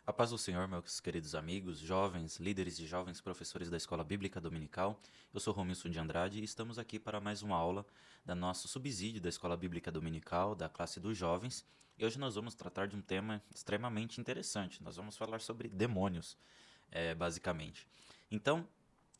A paz do Senhor, meus queridos amigos, jovens, líderes e jovens professores da Escola Bíblica Dominical. Eu sou Romilson de Andrade e estamos aqui para mais uma aula da nosso subsídio da Escola Bíblica Dominical, da classe dos jovens. E hoje nós vamos tratar de um tema extremamente interessante. Nós vamos falar sobre demônios, basicamente. Então,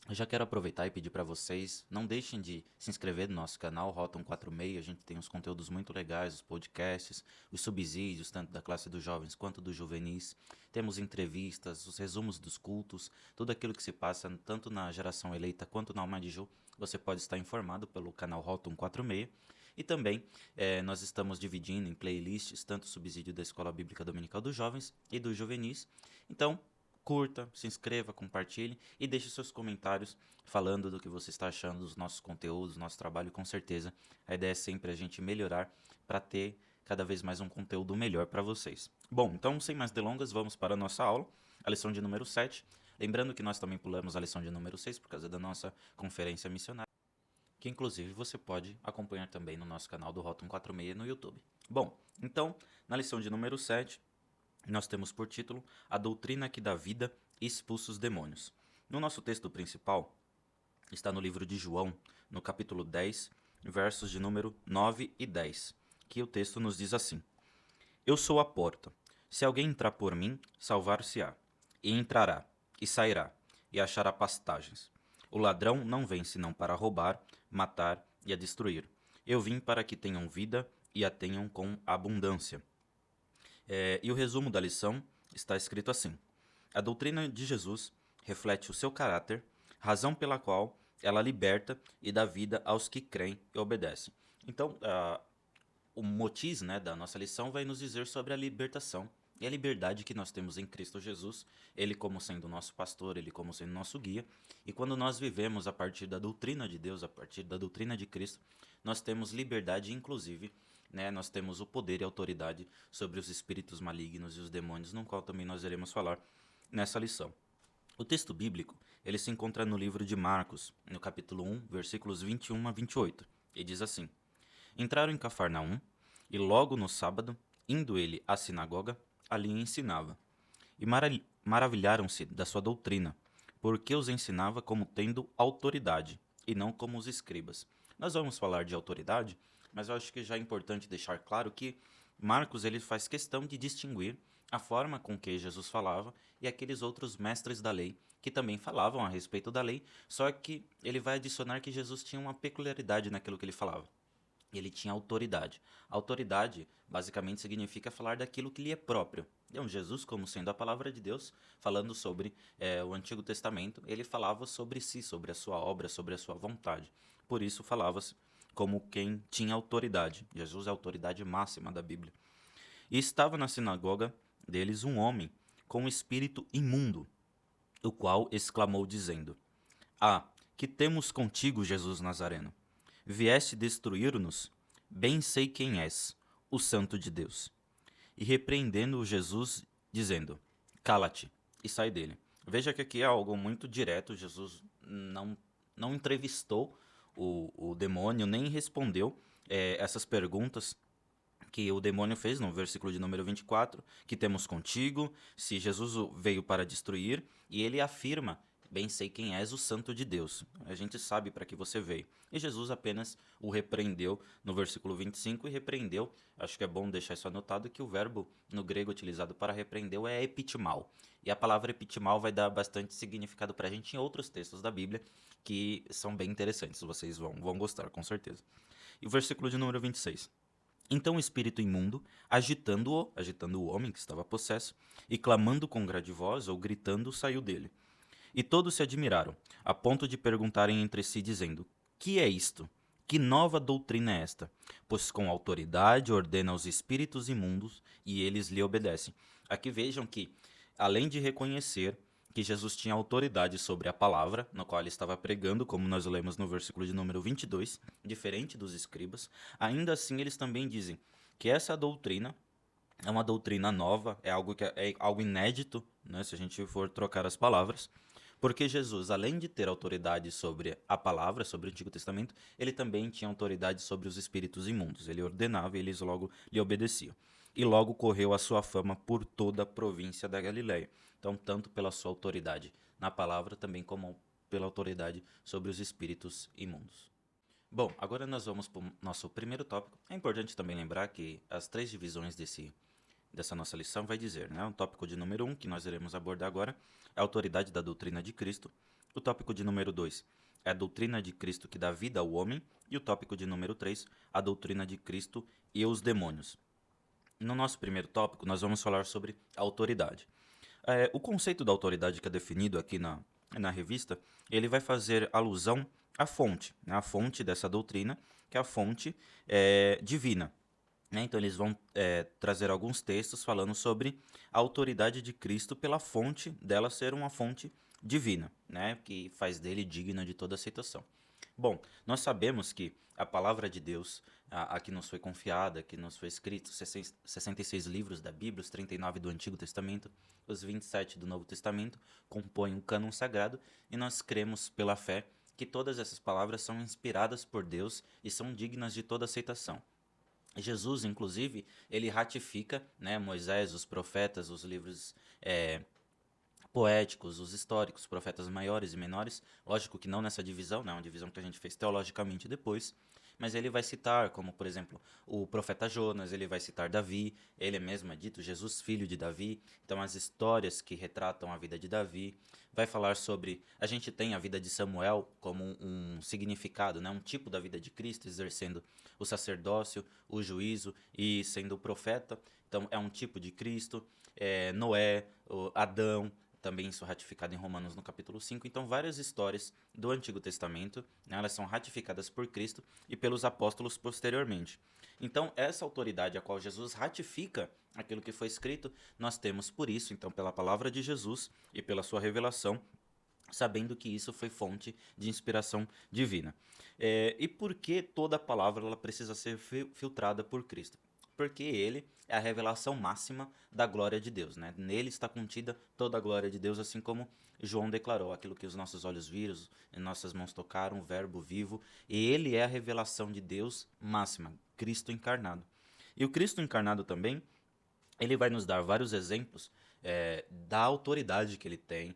eu já quero aproveitar e pedir para vocês, não deixem de se inscrever no nosso canal Rota 146, a gente tem uns conteúdos muito legais, os podcasts, os subsídios, tanto da classe dos jovens quanto dos juvenis. Temos entrevistas, os resumos dos cultos, tudo aquilo que se passa tanto na geração eleita quanto na Alma de Ju, você pode estar informado pelo canal Rota 146. E também nós estamos dividindo em playlists tanto o subsídio da Escola Bíblica Dominical dos Jovens e dos Juvenis. Então, curta, se inscreva, compartilhe e deixe seus comentários falando do que você está achando dos nossos conteúdos, do nosso trabalho. Com certeza, a ideia é sempre a gente melhorar para ter cada vez mais um conteúdo melhor para vocês. Bom, então, sem mais delongas, vamos para a nossa aula, a lição de número 7. Lembrando que nós também pulamos a lição de número 6 por causa da nossa conferência missionária, que inclusive você pode acompanhar também no nosso canal do Rota 146 no YouTube. Bom, então, na lição de número 7, nós temos por título A Doutrina que dá vida e expulsa os demônios. No nosso texto principal, está no livro de João, no capítulo 10, versos de número 9 e 10, que o texto nos diz assim: Eu sou a porta. Se alguém entrar por mim, salvar-se-á. E entrará, e sairá, e achará pastagens. O ladrão não vem senão para roubar, matar e a destruir. Eu vim para que tenham vida e a tenham com abundância. E o resumo da lição está escrito assim: A doutrina de Jesus reflete o seu caráter, razão pela qual ela liberta e dá vida aos que creem e obedecem. Então, o motiz, né, da nossa lição vai nos dizer sobre a libertação e a liberdade que nós temos em Cristo Jesus, Ele como sendo nosso pastor, Ele como sendo nosso guia. E quando nós vivemos a partir da doutrina de Deus, a partir da doutrina de Cristo, nós temos liberdade, inclusive, né, nós temos o poder e autoridade sobre os espíritos malignos e os demônios, no qual também nós iremos falar nessa lição. O texto bíblico, ele se encontra no livro de Marcos, no capítulo 1, versículos 21 a 28, e diz assim: Entraram em Cafarnaum, e logo no sábado, indo ele à sinagoga, ali ensinava. E maravilharam-se da sua doutrina, porque os ensinava como tendo autoridade, e não como os escribas. Nós vamos falar de autoridade, mas eu acho que já é importante deixar claro que Marcos ele faz questão de distinguir a forma com que Jesus falava e aqueles outros mestres da lei que também falavam a respeito da lei, só que ele vai adicionar que Jesus tinha uma peculiaridade naquilo que ele falava. Ele tinha autoridade. Autoridade, basicamente, significa falar daquilo que lhe é próprio. Então, Jesus, como sendo a palavra de Deus, falando sobre o Antigo Testamento, ele falava sobre si, sobre a sua obra, sobre a sua vontade. Por isso, falava-se como quem tinha autoridade. Jesus é a autoridade máxima da Bíblia. E estava na sinagoga deles um homem com um espírito imundo, o qual exclamou, dizendo: Ah, que temos contigo, Jesus Nazareno? Vieste destruir-nos? Bem sei quem és, o Santo de Deus. E repreendendo-o Jesus, dizendo: Cala-te e sai dele. Veja que aqui é algo muito direto. Jesus não entrevistou o demônio, nem respondeu essas perguntas que o demônio fez no versículo de número 24, que temos contigo, se Jesus veio para destruir, e ele afirma: Bem sei quem és, o Santo de Deus. A gente sabe para que você veio. E Jesus apenas o repreendeu no versículo 25 e repreendeu. Acho que é bom deixar isso anotado que o verbo no grego utilizado para repreendeu é epitimao. E a palavra epitimao vai dar bastante significado para a gente em outros textos da Bíblia que são bem interessantes. Vocês vão gostar, com certeza. E o versículo de número 26. Então o espírito imundo, agitando o homem que estava possesso, e clamando com grande voz ou gritando, saiu dele. E todos se admiraram, a ponto de perguntarem entre si, dizendo: Que é isto? Que nova doutrina é esta? Pois com autoridade ordena aos espíritos imundos e eles lhe obedecem. Aqui vejam que, além de reconhecer que Jesus tinha autoridade sobre a palavra, no qual ele estava pregando, como nós lemos no versículo de número 22, diferente dos escribas, ainda assim eles também dizem que essa doutrina é uma doutrina nova, é algo inédito, né, se a gente for trocar as palavras, porque Jesus, além de ter autoridade sobre a palavra, sobre o Antigo Testamento, ele também tinha autoridade sobre os espíritos imundos. Ele ordenava e eles logo lhe obedeciam. e logo correu a sua fama por toda a província da Galiléia. Então, tanto pela sua autoridade na palavra, também como pela autoridade sobre os espíritos imundos. Bom, agora nós vamos para o nosso primeiro tópico. É importante também lembrar que as três divisões dessa nossa lição vai dizer, né? O tópico de número 1, que nós iremos abordar agora, é a autoridade da doutrina de Cristo. O tópico de número 2 é a doutrina de Cristo que dá vida ao homem. E o tópico de número 3, a doutrina de Cristo e os demônios. No nosso primeiro tópico, nós vamos falar sobre a autoridade. O conceito da autoridade que é definido aqui na revista, ele vai fazer alusão à fonte, né? A fonte dessa doutrina, que é a fonte divina. Né? Então, eles vão trazer alguns textos falando sobre a autoridade de Cristo pela fonte dela ser uma fonte divina, né? Que faz dele digna de toda aceitação. Bom, nós sabemos que a palavra de Deus, a que nos foi confiada, que nos foi escrito, 66 livros da Bíblia, os 39 do Antigo Testamento, os 27 do Novo Testamento, compõem um cânon sagrado e nós cremos pela fé que todas essas palavras são inspiradas por Deus e são dignas de toda aceitação. Jesus, inclusive, ele ratifica, né, Moisés, os profetas, os livros poéticos, os históricos, profetas maiores e menores, lógico que não nessa divisão, né, uma divisão que a gente fez teologicamente depois, mas ele vai citar, como por exemplo, o profeta Jonas, ele vai citar Davi, ele mesmo é dito Jesus, filho de Davi, então as histórias que retratam a vida de Davi, vai falar sobre, a gente tem a vida de Samuel como um significado, né, um tipo da vida de Cristo, exercendo o sacerdócio, o juízo e sendo o profeta, então é um tipo de Cristo, Noé, Adão, também isso ratificado em Romanos no capítulo 5. Então, várias histórias do Antigo Testamento, né, elas são ratificadas por Cristo e pelos apóstolos posteriormente. Então, essa autoridade a qual Jesus ratifica aquilo que foi escrito, nós temos por isso, então, pela palavra de Jesus e pela sua revelação, sabendo que isso foi fonte de inspiração divina. E por que toda palavra ela precisa ser filtrada por Cristo? Porque ele é a revelação máxima da glória de Deus, né? Nele está contida toda a glória de Deus, assim como João declarou, aquilo que os nossos olhos viram, nossas mãos tocaram, o verbo vivo, e ele é a revelação de Deus máxima, Cristo encarnado. E o Cristo encarnado também, ele vai nos dar vários exemplos da autoridade que ele tem,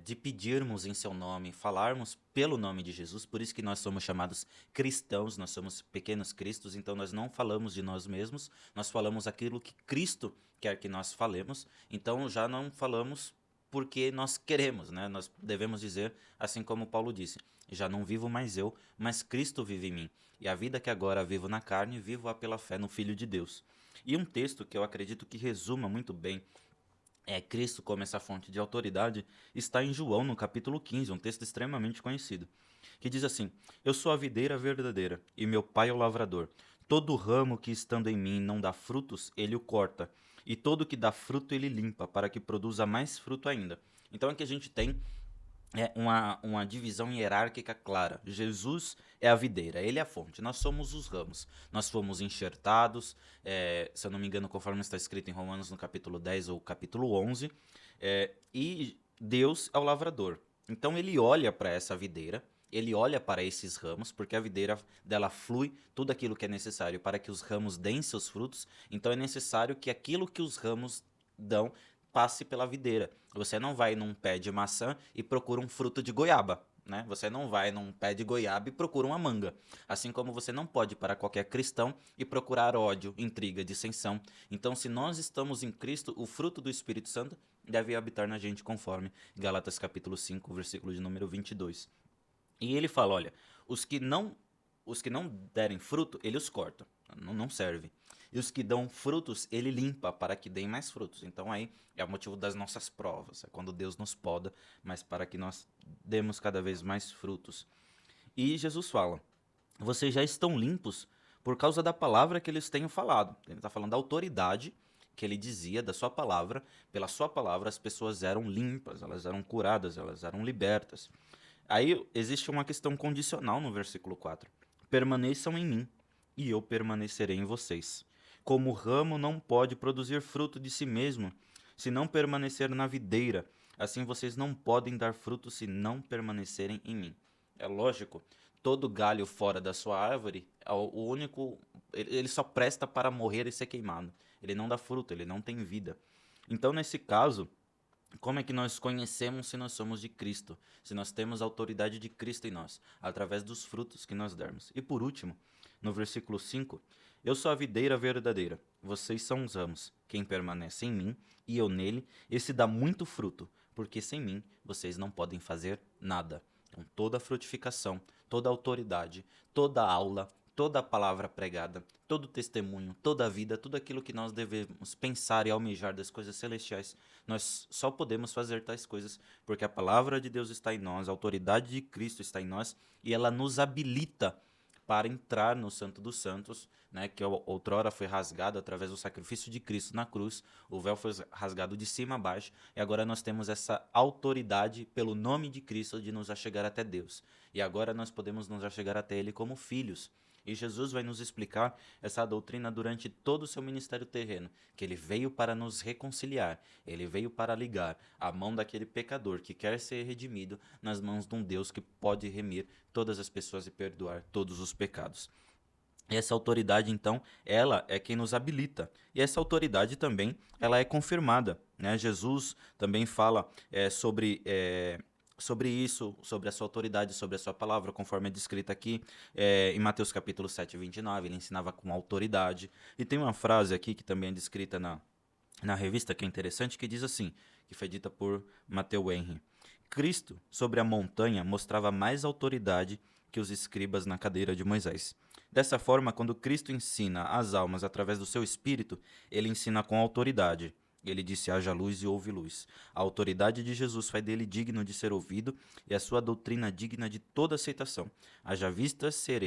de pedirmos em seu nome, falarmos pelo nome de Jesus, por isso que nós somos chamados cristãos, nós somos pequenos cristos, então nós não falamos de nós mesmos, nós falamos aquilo que Cristo quer que nós falemos, então já não falamos porque nós queremos, né? Nós devemos dizer, assim como Paulo disse, já não vivo mais eu, mas Cristo vive em mim, e a vida que agora vivo na carne, vivo-a pela fé no Filho de Deus. E um texto que eu acredito que resuma muito bem Cristo como essa fonte de autoridade está em João, no capítulo 15, um texto extremamente conhecido, que diz assim: Eu sou a videira verdadeira, e meu pai é o lavrador. Todo ramo que estando em mim não dá frutos, ele o corta, e todo que dá fruto ele limpa, para que produza mais fruto ainda. Então aqui a gente tem uma divisão hierárquica clara. Jesus é a videira, ele é a fonte, nós somos os ramos. Nós fomos enxertados, se eu não me engano, conforme está escrito em Romanos no capítulo 10 ou capítulo 11, e Deus é o lavrador. Então ele olha para essa videira, ele olha para esses ramos, porque a videira dela flui tudo aquilo que é necessário para que os ramos deem seus frutos, então é necessário que aquilo que os ramos dão passe pela videira. Você não vai num pé de maçã e procura um fruto de goiaba, né? Você não vai num pé de goiaba e procura uma manga. Assim como você não pode para qualquer cristão e procurar ódio, intriga, dissensão. Então, se nós estamos em Cristo, o fruto do Espírito Santo deve habitar na gente, conforme Gálatas capítulo 5, versículo de número 22. E ele fala, olha, os que não derem fruto, ele os corta, não serve. E os que dão frutos, ele limpa para que deem mais frutos. Então aí é o motivo das nossas provas, é quando Deus nos poda, mas para que nós demos cada vez mais frutos. E Jesus fala, vocês já estão limpos por causa da palavra que eles tenham falado. Ele está falando da autoridade que ele dizia da sua palavra. Pela sua palavra as pessoas eram limpas, elas eram curadas, elas eram libertas. Aí existe uma questão condicional no versículo 4. Permaneçam em mim, e eu permanecerei em vocês. Como o ramo não pode produzir fruto de si mesmo, se não permanecer na videira, assim vocês não podem dar fruto se não permanecerem em mim. É lógico, todo galho fora da sua árvore, o único, ele só presta para morrer e ser queimado. Ele não dá fruto, ele não tem vida. Então, nesse caso, como é que nós conhecemos se nós somos de Cristo? Se nós temos a autoridade de Cristo em nós? Através dos frutos que nós dermos. E por último, no versículo 5, eu sou a videira verdadeira, vocês são os ramos. Quem permanece em mim e eu nele, esse dá muito fruto, porque sem mim vocês não podem fazer nada. Então, toda a frutificação, toda a autoridade, toda a aula, toda a palavra pregada, todo o testemunho, toda a vida, tudo aquilo que nós devemos pensar e almejar das coisas celestiais, nós só podemos fazer tais coisas porque a palavra de Deus está em nós, a autoridade de Cristo está em nós e ela nos habilita para entrar no Santo dos Santos, né, que outrora foi rasgado através do sacrifício de Cristo na cruz, o véu foi rasgado de cima a baixo, e agora nós temos essa autoridade pelo nome de Cristo de nos achegar até Deus. E agora nós podemos nos achegar até Ele como filhos. E Jesus vai nos explicar essa doutrina durante todo o seu ministério terreno, que ele veio para nos reconciliar, ele veio para ligar a mão daquele pecador que quer ser redimido nas mãos de um Deus que pode remir todas as pessoas e perdoar todos os pecados. E essa autoridade, então, ela é quem nos habilita. E essa autoridade também, ela é confirmada, né? Jesus também fala sobre isso, sobre a sua autoridade, sobre a sua palavra, conforme é descrita aqui em Mateus capítulo 7, 29, ele ensinava com autoridade. E tem uma frase aqui que também é descrita na revista, que é interessante, que diz assim, que foi dita por Matthew Henry. Cristo, sobre a montanha, mostrava mais autoridade que os escribas na cadeira de Moisés. Dessa forma, quando Cristo ensina as almas através do seu Espírito, ele ensina com autoridade. Ele disse: haja luz e houve luz. A autoridade de Jesus faz dele digno de ser ouvido e a sua doutrina digna de toda aceitação. Haja vista ser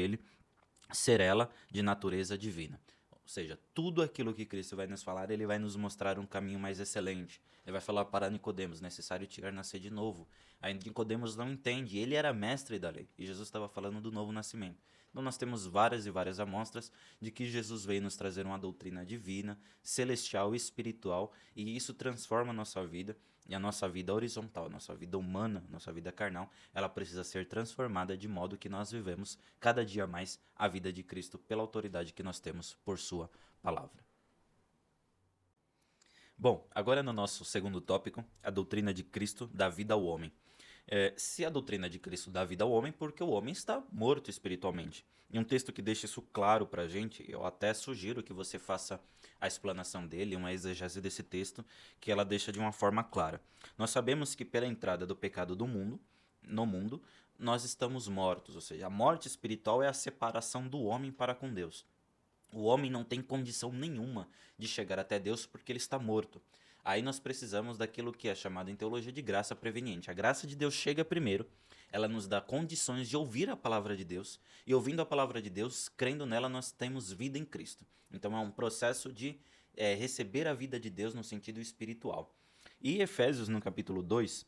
ela de natureza divina. Ou seja, tudo aquilo que Cristo vai nos falar, ele vai nos mostrar um caminho mais excelente. Ele vai falar para Nicodemos, necessário te nascer de novo. Aí Nicodemos não entende, ele era mestre da lei, e Jesus estava falando do novo nascimento. Então nós temos várias e várias amostras de que Jesus veio nos trazer uma doutrina divina, celestial e espiritual, e isso transforma a nossa vida, e a nossa vida horizontal, a nossa vida humana, a nossa vida carnal, ela precisa ser transformada de modo que nós vivemos cada dia mais a vida de Cristo pela autoridade que nós temos por sua palavra. Bom, agora no nosso segundo tópico, a doutrina de Cristo dá vida ao homem. Se a doutrina de Cristo dá vida ao homem, porque o homem está morto espiritualmente. E um texto que deixa isso claro para a gente, eu até sugiro que você faça a explanação dele, uma exegese desse texto, que ela deixa de uma forma clara. Nós sabemos que pela entrada do pecado no mundo, nós estamos mortos, ou seja, a morte espiritual é a separação do homem para com Deus. O homem não tem condição nenhuma de chegar até Deus porque ele está morto. Aí nós precisamos daquilo que é chamado em teologia de graça preveniente. A graça de Deus chega primeiro, ela nos dá condições de ouvir a palavra de Deus, e ouvindo a palavra de Deus, crendo nela, nós temos vida em Cristo. Então é um processo de receber a vida de Deus no sentido espiritual. E Efésios, no capítulo 2,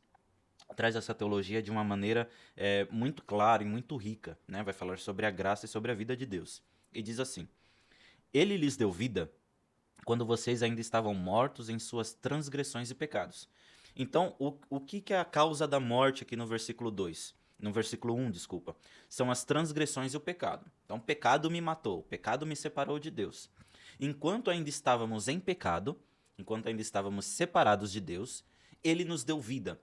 traz essa teologia de uma maneira muito clara e muito rica, né? Vai falar sobre a graça e sobre a vida de Deus. E diz assim: Ele lhes deu vida quando vocês ainda estavam mortos em suas transgressões e pecados. Então, o que é a causa da morte aqui no versículo 2? No versículo 1, desculpa. São as transgressões e o pecado. Então, o pecado me matou, o pecado me separou de Deus. Enquanto ainda estávamos em pecado, enquanto ainda estávamos separados de Deus, ele nos deu vida.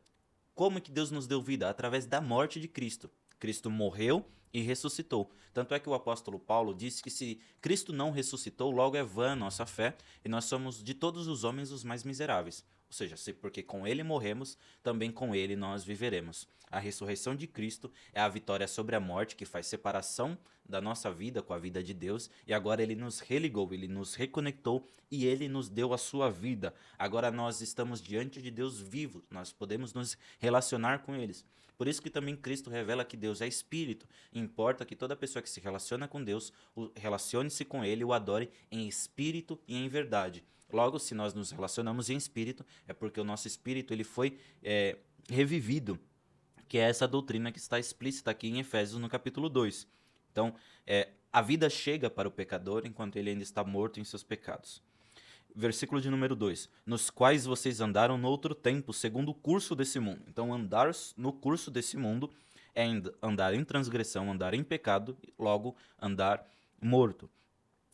Como que Deus nos deu vida? Através da morte de Cristo. Cristo morreu e ressuscitou. Tanto é que o apóstolo Paulo disse que se Cristo não ressuscitou, logo é vã a nossa fé e nós somos de todos os homens os mais miseráveis. Ou seja, porque com ele morremos, também com ele nós viveremos. A ressurreição de Cristo é a vitória sobre a morte que faz separação da nossa vida com a vida de Deus, e agora ele nos religou, ele nos reconectou e ele nos deu a sua vida. Agora nós estamos diante de Deus vivo, nós podemos nos relacionar com eles. Por isso que também Cristo revela que Deus é espírito. Importa que toda pessoa que se relaciona com Deus, relacione-se com ele e o adore em espírito e em verdade. Logo, se nós nos relacionamos em espírito, é porque o nosso espírito ele foi revivido, que é essa doutrina que está explícita aqui em Efésios no capítulo 2. Então, a vida chega para o pecador enquanto ele ainda está morto em seus pecados. Versículo de número 2. Nos quais vocês andaram no outro tempo, segundo o curso desse mundo. Então, andar no curso desse mundo é andar em transgressão, andar em pecado, logo andar morto.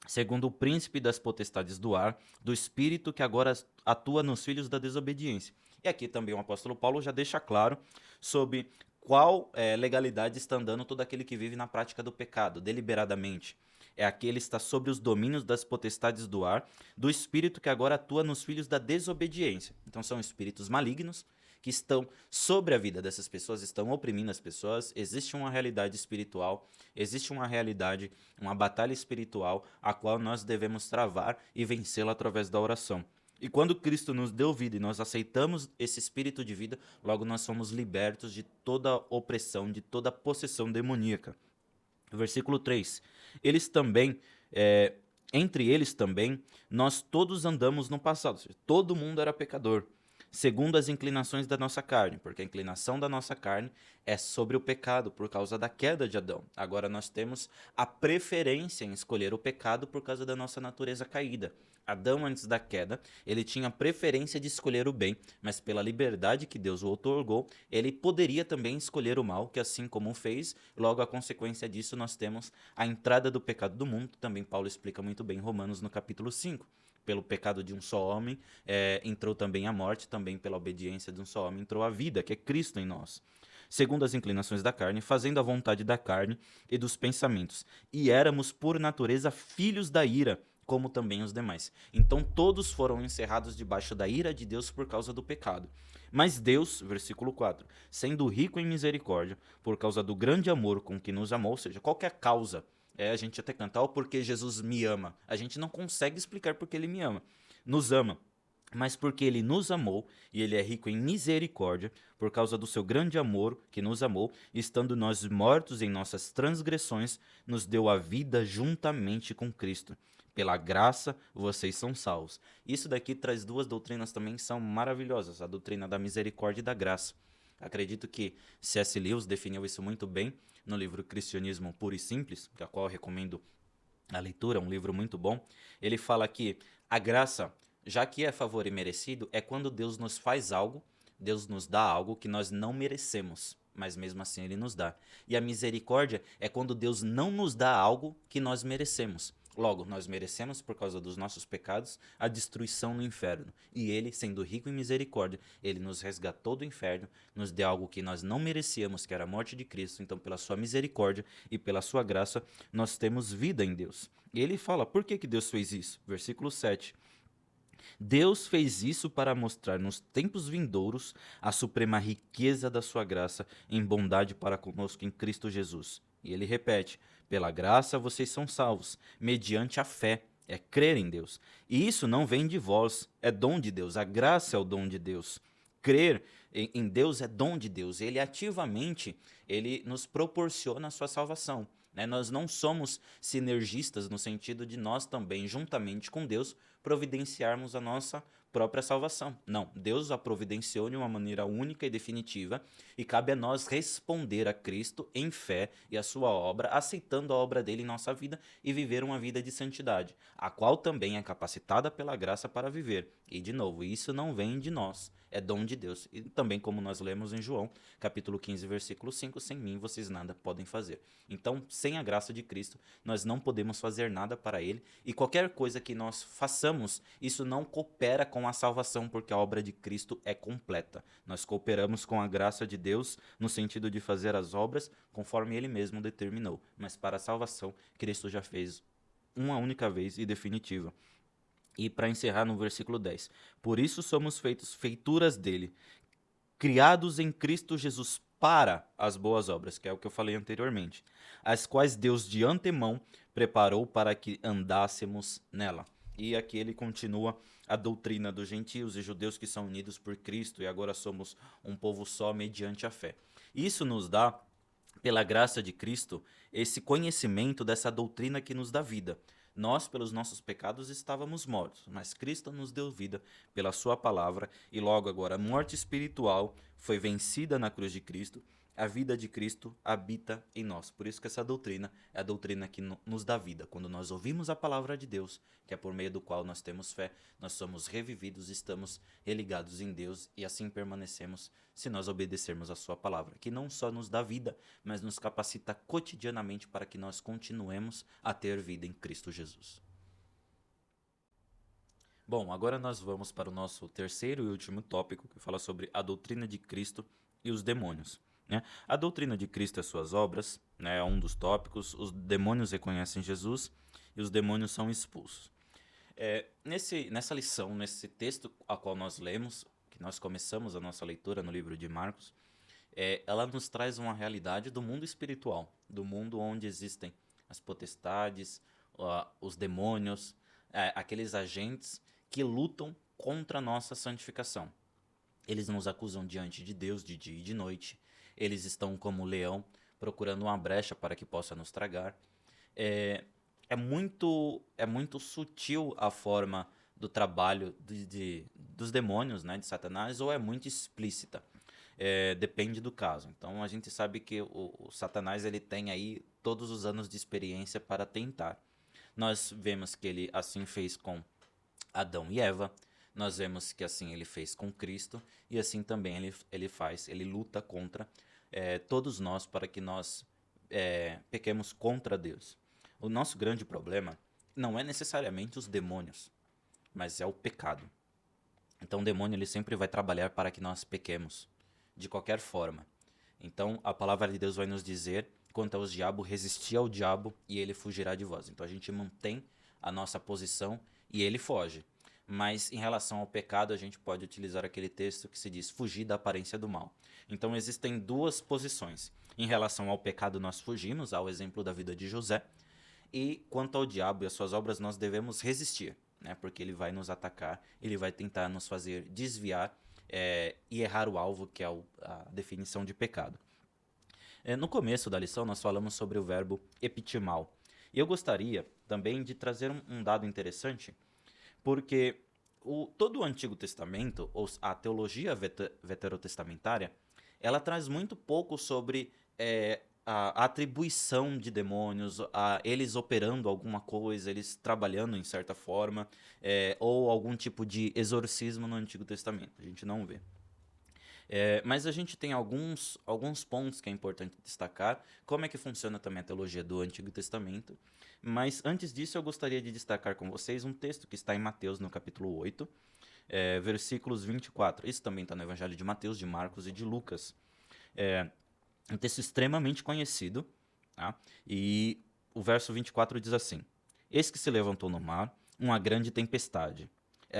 Segundo o príncipe das potestades do ar, do espírito que agora atua nos filhos da desobediência. E aqui também o apóstolo Paulo já deixa claro sobre qual legalidade está andando todo aquele que vive na prática do pecado, deliberadamente. É aquele que está sobre os domínios das potestades do ar, do espírito que agora atua nos filhos da desobediência. Então são espíritos malignos que estão sobre a vida dessas pessoas, estão oprimindo as pessoas. Existe uma realidade espiritual, existe uma realidade, uma batalha espiritual, a qual nós devemos travar e vencê-la através da oração. E quando Cristo nos deu vida e nós aceitamos esse espírito de vida, logo nós somos libertos de toda opressão, de toda possessão demoníaca. Versículo 3. Eles também, entre eles também, nós todos andamos no passado, ou seja, todo mundo era pecador, segundo as inclinações da nossa carne, porque a inclinação da nossa carne é sobre o pecado por causa da queda de Adão. Agora nós temos a preferência em escolher o pecado por causa da nossa natureza caída. Adão, antes da queda, ele tinha preferência de escolher o bem, mas pela liberdade que Deus o outorgou, ele poderia também escolher o mal, que assim como fez, logo a consequência disso nós temos a entrada do pecado do mundo, também Paulo explica muito bem em Romanos no capítulo 5. Pelo pecado de um só homem entrou também a morte, também pela obediência de um só homem entrou a vida, que é Cristo em nós. Segundo as inclinações da carne, fazendo a vontade da carne e dos pensamentos. E éramos, por natureza, filhos da ira, como também os demais. Então todos foram encerrados debaixo da ira de Deus por causa do pecado. Mas Deus, versículo 4, sendo rico em misericórdia, por causa do grande amor com que nos amou, ou seja, qualquer causa, a gente até cantar, oh, porque Jesus me ama. A gente não consegue explicar porque ele me ama. Nos ama, mas porque ele nos amou, e ele é rico em misericórdia, por causa do seu grande amor que nos amou, estando nós mortos em nossas transgressões, nos deu a vida juntamente com Cristo. Pela graça, vocês são salvos. Isso daqui traz duas doutrinas também que são maravilhosas, a doutrina da misericórdia e da graça. Acredito que C.S. Lewis definiu isso muito bem no livro Cristianismo Puro e Simples, da qual eu recomendo a leitura, um livro muito bom. Ele fala que a graça, já que é favor imerecido, é quando Deus nos faz algo, Deus nos dá algo que nós não merecemos, mas mesmo assim ele nos dá. E a misericórdia é quando Deus não nos dá algo que nós merecemos. Logo, nós merecemos, por causa dos nossos pecados, a destruição no inferno. E ele, sendo rico em misericórdia, ele nos resgatou do inferno, nos deu algo que nós não merecíamos, que era a morte de Cristo. Então, pela sua misericórdia e pela sua graça, nós temos vida em Deus. E ele fala, por que Deus fez isso? Versículo 7. Deus fez isso para mostrar nos tempos vindouros a suprema riqueza da sua graça em bondade para conosco em Cristo Jesus. E ele repete, pela graça vocês são salvos, mediante a fé, é crer em Deus. E isso não vem de vós, é dom de Deus, a graça é o dom de Deus. Crer em Deus é dom de Deus, ele ativamente ele nos proporciona a sua salvação. Nós não somos sinergistas no sentido de nós também, juntamente com Deus, providenciarmos a nossa própria salvação. Não, Deus a providenciou de uma maneira única e definitiva e cabe a nós responder a Cristo em fé e a sua obra, aceitando a obra dele em nossa vida e viver uma vida de santidade, a qual também é capacitada pela graça para viver. E de novo, isso não vem de nós, é dom de Deus. E também como nós lemos em João, capítulo 15, versículo 5, sem mim vocês nada podem fazer. Então, sem a graça de Cristo, nós não podemos fazer nada para ele e qualquer coisa que nós façamos, isso não coopera com a salvação, porque a obra de Cristo é completa. Nós cooperamos com a graça de Deus no sentido de fazer as obras conforme ele mesmo determinou, mas para a salvação, Cristo já fez uma única vez e definitiva. E para encerrar no versículo 10, por isso somos feitos feituras dele, criados em Cristo Jesus para as boas obras, que é o que eu falei anteriormente, as quais Deus de antemão preparou para que andássemos nela. E aqui ele continua a doutrina dos gentios e judeus que são unidos por Cristo e agora somos um povo só mediante a fé. Isso nos dá, pela graça de Cristo, esse conhecimento dessa doutrina que nos dá vida. Nós, pelos nossos pecados, estávamos mortos, mas Cristo nos deu vida pela sua palavra e logo agora a morte espiritual foi vencida na cruz de Cristo a vida de Cristo habita em nós. Por isso que essa doutrina é a doutrina que nos dá vida. Quando nós ouvimos a palavra de Deus, que é por meio do qual nós temos fé, nós somos revividos, estamos religados em Deus e assim permanecemos se nós obedecermos a sua palavra, que não só nos dá vida, mas nos capacita cotidianamente para que nós continuemos a ter vida em Cristo Jesus. Bom, agora nós vamos para o nosso terceiro e último tópico, que fala sobre a doutrina de Cristo e os demônios. Né? A doutrina de Cristo e as suas obras, né, é um dos tópicos. Os demônios reconhecem Jesus e os demônios são expulsos. Nessa lição, nesse texto a qual nós lemos, que nós começamos a nossa leitura no livro de Marcos, ela nos traz uma realidade do mundo espiritual, do mundo onde existem as potestades, os demônios, aqueles agentes que lutam contra a nossa santificação. Eles nos acusam diante de Deus de dia e de noite. Eles estão como leão, procurando uma brecha para que possa nos tragar. É muito sutil a forma do trabalho dos demônios, né, de Satanás, ou é muito explícita. Depende do caso. Então a gente sabe que o Satanás ele tem aí todos os anos de experiência para tentar. Nós vemos que ele assim fez com Adão e Eva, nós vemos que assim ele fez com Cristo, e assim também ele luta contra todos nós para que nós pequemos contra Deus. O nosso grande problema não é necessariamente os demônios, mas é o pecado. Então o demônio ele sempre vai trabalhar para que nós pequemos, de qualquer forma. Então a palavra de Deus vai nos dizer, quanto aos diabos, resistir ao diabo e ele fugirá de vós. Então a gente mantém a nossa posição e ele foge. Mas em relação ao pecado, a gente pode utilizar aquele texto que se diz fugir da aparência do mal. Então existem duas posições. Em relação ao pecado, nós fugimos, ao exemplo da vida de José. E quanto ao diabo e às suas obras, nós devemos resistir, né? Porque ele vai nos atacar, ele vai tentar nos fazer desviar e errar o alvo, que é a definição de pecado. No começo da lição, nós falamos sobre o verbo epitimal. E eu gostaria também de trazer um dado interessante, porque todo o Antigo Testamento, ou a teologia veterotestamentária, ela traz muito pouco sobre a atribuição de demônios, eles operando alguma coisa, eles trabalhando em certa forma, ou algum tipo de exorcismo no Antigo Testamento. A gente não vê. Mas a gente tem alguns pontos que é importante destacar, como é que funciona também a teologia do Antigo Testamento. Mas antes disso eu gostaria de destacar com vocês um texto que está em Mateus no capítulo 8, versículos 24. Isso também está no Evangelho de Mateus, de Marcos e de Lucas. Um texto extremamente conhecido, tá? E o verso 24 diz assim: Eis que se levantou no mar uma grande tempestade.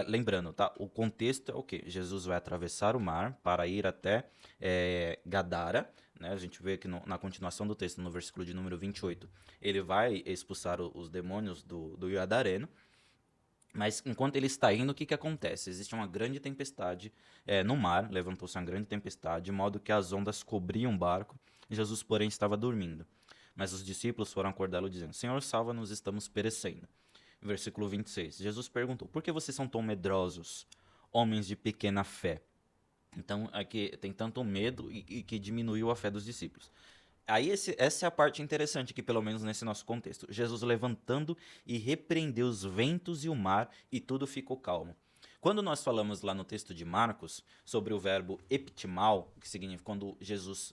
Lembrando, tá? O contexto é o quê? Jesus vai atravessar o mar para ir até Gadara, né? A gente vê aqui na continuação do texto, no versículo de número 28, ele vai expulsar os demônios do Gadareno. Mas enquanto ele está indo, o que acontece? Existe uma grande tempestade no mar, levantou-se uma grande tempestade, de modo que as ondas cobriam o barco, Jesus, porém, estava dormindo. Mas os discípulos foram acordá-lo, dizendo: Senhor, salva-nos, estamos perecendo. Versículo 26. Jesus perguntou: Por que vocês são tão medrosos, homens de pequena fé? Então, aqui tem tanto medo e que diminuiu a fé dos discípulos. Aí essa é a parte interessante aqui, pelo menos nesse nosso contexto. Jesus levantando e repreendeu os ventos e o mar, e tudo ficou calmo. Quando nós falamos lá no texto de Marcos sobre o verbo eptimal, que significa quando Jesus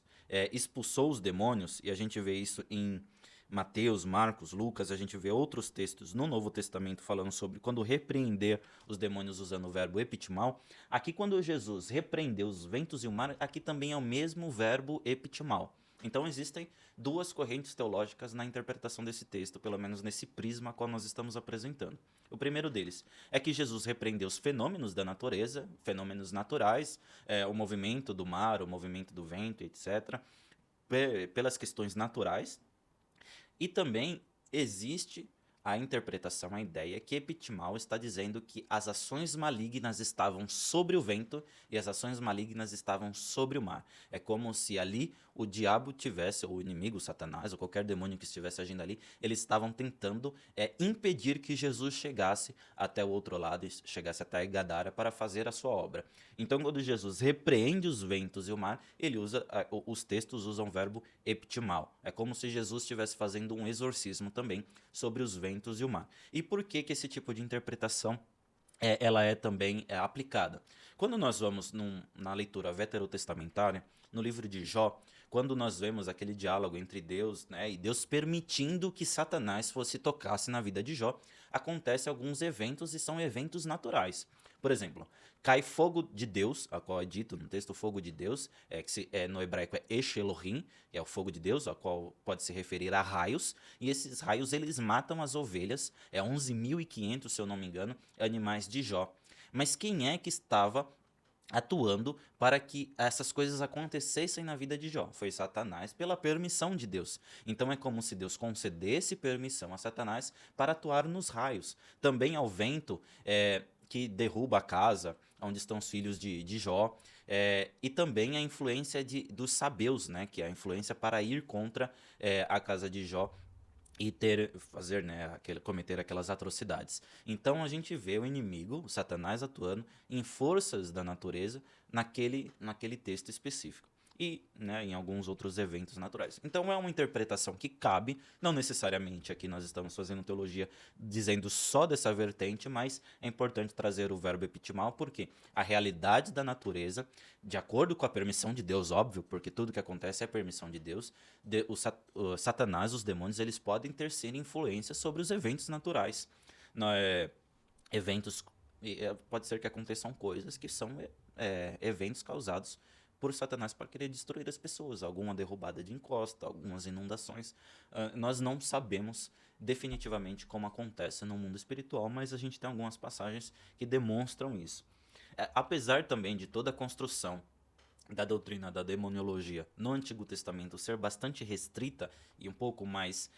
expulsou os demônios, e a gente vê isso em Mateus, Marcos, Lucas, a gente vê outros textos no Novo Testamento falando sobre quando repreender os demônios usando o verbo eptimal. Aqui, quando Jesus repreendeu os ventos e o mar, aqui também é o mesmo verbo eptimal. Então existem duas correntes teológicas na interpretação desse texto, pelo menos nesse prisma qual nós estamos apresentando. O primeiro deles é que Jesus repreendeu os fenômenos da natureza, fenômenos naturais, o movimento do mar, o movimento do vento, etc., pelas questões naturais. E também existe a interpretação, a ideia é que Epitimal está dizendo que as ações malignas estavam sobre o vento e as ações malignas estavam sobre o mar. É como se ali o diabo tivesse, ou o inimigo, Satanás, ou qualquer demônio que estivesse agindo ali, eles estavam tentando impedir que Jesus chegasse até o outro lado, e chegasse até Gadara para fazer a sua obra. Então, quando Jesus repreende os ventos e o mar, ele usa, os textos usam o verbo eptimal. É como se Jesus estivesse fazendo um exorcismo também sobre os ventos e o mar. E por que que esse tipo de interpretação ela é também aplicada? Quando nós vamos na leitura veterotestamentária, no livro de Jó, quando nós vemos aquele diálogo entre Deus, né, e Deus permitindo que Satanás tocasse na vida de Jó, acontecem alguns eventos e são eventos naturais. Por exemplo, cai fogo de Deus, a qual é dito no texto fogo de Deus, no hebraico é Esh Elohim, é o fogo de Deus, a qual pode se referir a raios, e esses raios eles matam as ovelhas, 11.500, se eu não me engano, animais de Jó. Mas quem é que estava atuando para que essas coisas acontecessem na vida de Jó? Foi Satanás, pela permissão de Deus. Então é como se Deus concedesse permissão a Satanás para atuar nos raios. Também ao vento que derruba a casa onde estão os filhos de Jó, e também a influência dos sabeus, né, que é a influência para ir contra a casa de Jó e fazer, né, cometer aquelas atrocidades. Então a gente vê o inimigo, o Satanás, atuando em forças da natureza naquele texto específico. E, né, em alguns outros eventos naturais. Então é uma interpretação que cabe, não necessariamente aqui nós estamos fazendo teologia dizendo só dessa vertente, mas é importante trazer o verbo epitimal, porque a realidade da natureza, de acordo com a permissão de Deus, óbvio, porque tudo que acontece é a permissão de Deus, o Satanás, os demônios, eles podem ter sim influência sobre os eventos naturais. Não, eventos, pode ser que aconteçam coisas que são eventos causados por Satanás para querer destruir as pessoas, alguma derrubada de encosta, algumas inundações. Nós não sabemos definitivamente como acontece no mundo espiritual, mas a gente tem algumas passagens que demonstram isso. Apesar também de toda a construção da doutrina da demoniologia no Antigo Testamento ser bastante restrita e um pouco mais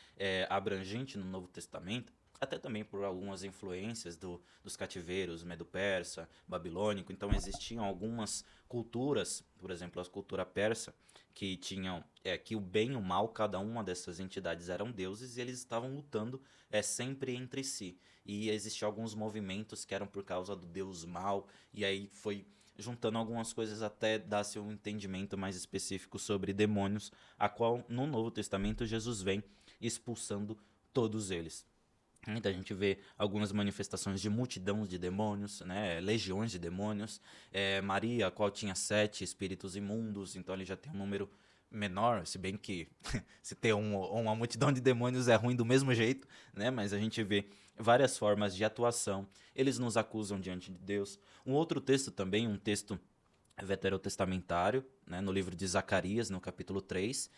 abrangente no Novo Testamento, até também por algumas influências dos cativeiros medo-persa, babilônico. Então existiam algumas culturas, por exemplo, a cultura persa, que tinham que o bem e o mal, cada uma dessas entidades eram deuses e eles estavam lutando sempre entre si. E existiam alguns movimentos que eram por causa do deus mal, e aí foi juntando algumas coisas até dar-se um entendimento mais específico sobre demônios, a qual no Novo Testamento Jesus vem expulsando todos eles. Então a gente vê algumas manifestações de multidão de demônios, né, legiões de demônios. Maria, a qual tinha 7 espíritos imundos, então ele já tem um número menor, se bem que se ter uma multidão de demônios é ruim do mesmo jeito, né? Mas a gente vê várias formas de atuação. Eles nos acusam diante de Deus. Um outro texto também, um texto veterotestamentário, né, no livro de Zacarias, no capítulo 3,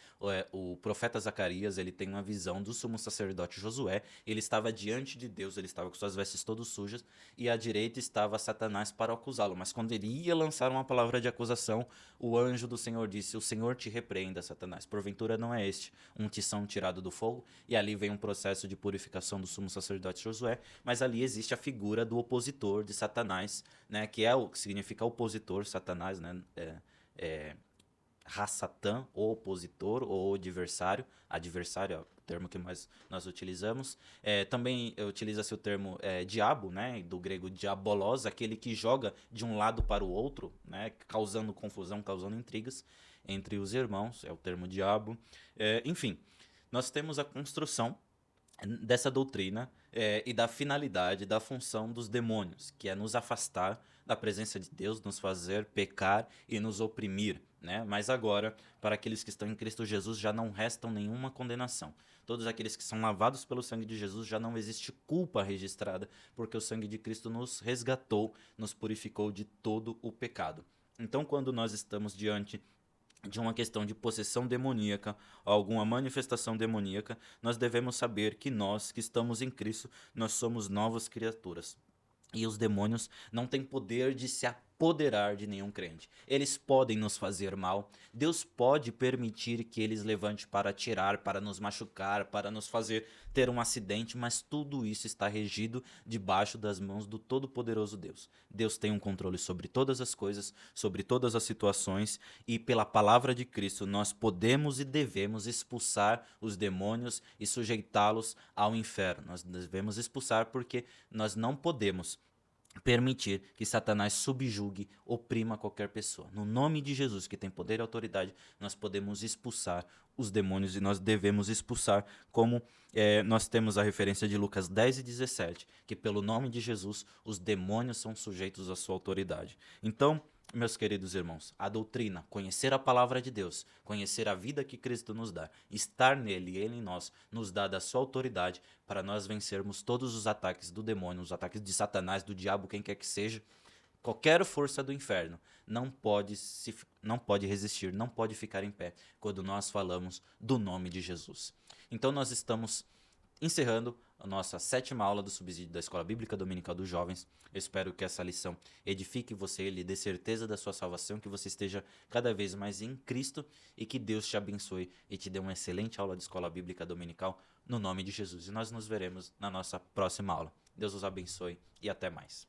o profeta Zacarias, ele tem uma visão do sumo sacerdote Josué. Ele estava diante de Deus, ele estava com suas vestes todas sujas, e à direita estava Satanás para acusá-lo. Mas quando ele ia lançar uma palavra de acusação, o anjo do Senhor disse: o Senhor te repreenda, Satanás, porventura não é este um tição tirado do fogo? E ali vem um processo de purificação do sumo sacerdote Josué, mas ali existe a figura do opositor de Satanás, né, que é o que significa opositor, Satanás, né, Hassatan, ou opositor, ou adversário. Adversário é o termo que nós utilizamos. Também utiliza-se o termo diabo, né, do grego diabolos, aquele que joga de um lado para o outro, né, causando confusão, causando intrigas entre os irmãos, é o termo diabo. Enfim, nós temos a construção dessa doutrina e da finalidade, da função dos demônios, que é nos afastar da presença de Deus, nos fazer pecar e nos oprimir, né? Mas agora, para aqueles que estão em Cristo Jesus, já não restam nenhuma condenação. Todos aqueles que são lavados pelo sangue de Jesus, já não existe culpa registrada, porque o sangue de Cristo nos resgatou, nos purificou de todo o pecado. Então, quando nós estamos diante de uma questão de possessão demoníaca, alguma manifestação demoníaca, nós devemos saber que nós, que estamos em Cristo, nós somos novas criaturas. E os demônios não têm poder de se apoderar de nenhum crente. Eles podem nos fazer mal. Deus pode permitir que eles levante para atirar, para nos machucar, para nos fazer ter um acidente, mas tudo isso está regido debaixo das mãos do Todo-Poderoso Deus. Deus tem um controle sobre todas as coisas, sobre todas as situações, e pela palavra de Cristo nós podemos e devemos expulsar os demônios e sujeitá-los ao inferno. Nós devemos expulsar porque nós não podemos permitir que Satanás subjugue, oprima qualquer pessoa. No nome de Jesus, que tem poder e autoridade, nós podemos expulsar os demônios e nós devemos expulsar, como nós temos a referência de Lucas 10 e 17, que pelo nome de Jesus os demônios são sujeitos à sua autoridade. Então, meus queridos irmãos, a doutrina, conhecer a palavra de Deus, conhecer a vida que Cristo nos dá, estar nele e ele em nós, nos dá da sua autoridade para nós vencermos todos os ataques do demônio, os ataques de Satanás, do diabo, quem quer que seja. Qualquer força do inferno não pode resistir, não pode ficar em pé quando nós falamos do nome de Jesus. Então nós estamos encerrando a nossa 7ª aula do subsídio da Escola Bíblica Dominical dos Jovens. Eu espero que essa lição edifique você, lhe dê certeza da sua salvação, que você esteja cada vez mais em Cristo e que Deus te abençoe e te dê uma excelente aula de Escola Bíblica Dominical no nome de Jesus. E nós nos veremos na nossa próxima aula. Deus os abençoe e até mais.